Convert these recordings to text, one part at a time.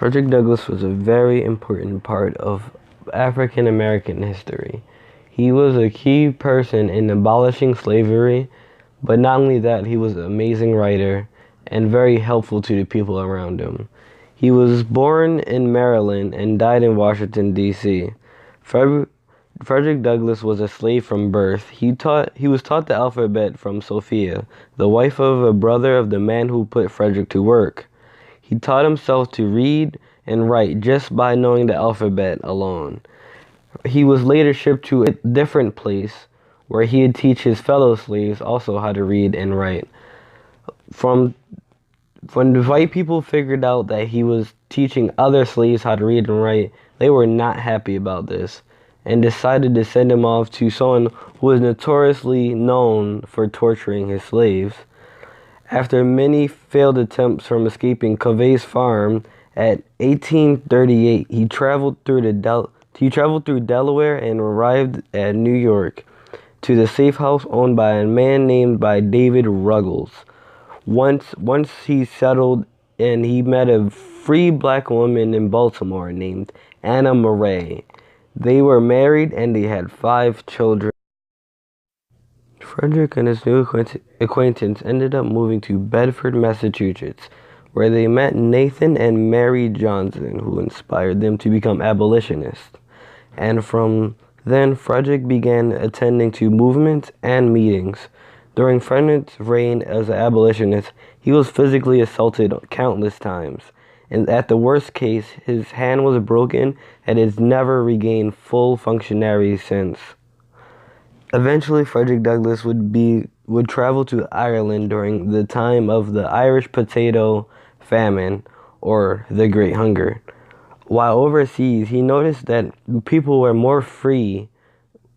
Frederick Douglass was a very important part of African American history. He was a key person in abolishing slavery, but not only that, he was an amazing writer and very helpful to the people around him. He was born in Maryland and died in Washington, D.C. Frederick Douglass was a slave from birth. He was taught the alphabet from Sophia, the wife of a brother of the man who put Frederick to work. He taught himself to read and write just by knowing the alphabet alone. He was later shipped to a different place where he would teach his fellow slaves also how to read and write. From When the white people figured out that he was teaching other slaves how to read and write, they were not happy about this and decided to send him off to someone who was notoriously known for torturing his slaves. After many failed attempts from escaping Covey's farm, at 1838 he traveled through Delaware and arrived at New York to the safe house owned by a man named David Ruggles. Once he settled and he met a free black woman in Baltimore named Anna Murray. They were married and they had 5 children. Frederick and his new acquaintance ended up moving to Bedford, Massachusetts, where they met Nathan and Mary Johnson, who inspired them to become abolitionists. And from then, Frederick began attending to movements and meetings. During Frederick's reign as an abolitionist, he was physically assaulted countless times, and at the worst case, his hand was broken and has never regained full functionality since. Eventually, Frederick Douglass would travel to Ireland during the time of the Irish Potato Famine, or the Great Hunger. While overseas, he noticed that people were more free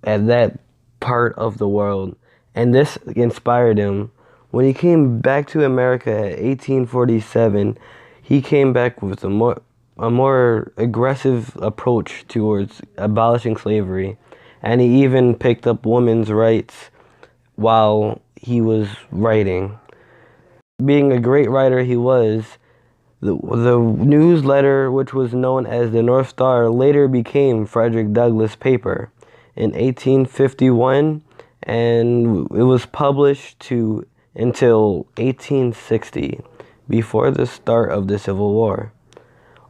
at that part of the world, and this inspired him. When he came back to America in 1847, he came back with a more aggressive approach towards abolishing slavery, and he even picked up women's rights while he was writing. Being a great writer he was, the newsletter, which was known as the North Star, later became Frederick Douglass' paper in 1851, and it was published until 1860, before the start of the Civil War.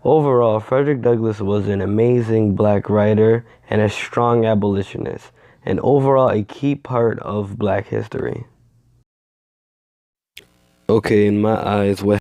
Overall, Frederick Douglass was an amazing black writer and a strong abolitionist, and overall a key part of black history. Okay, in my eyes, what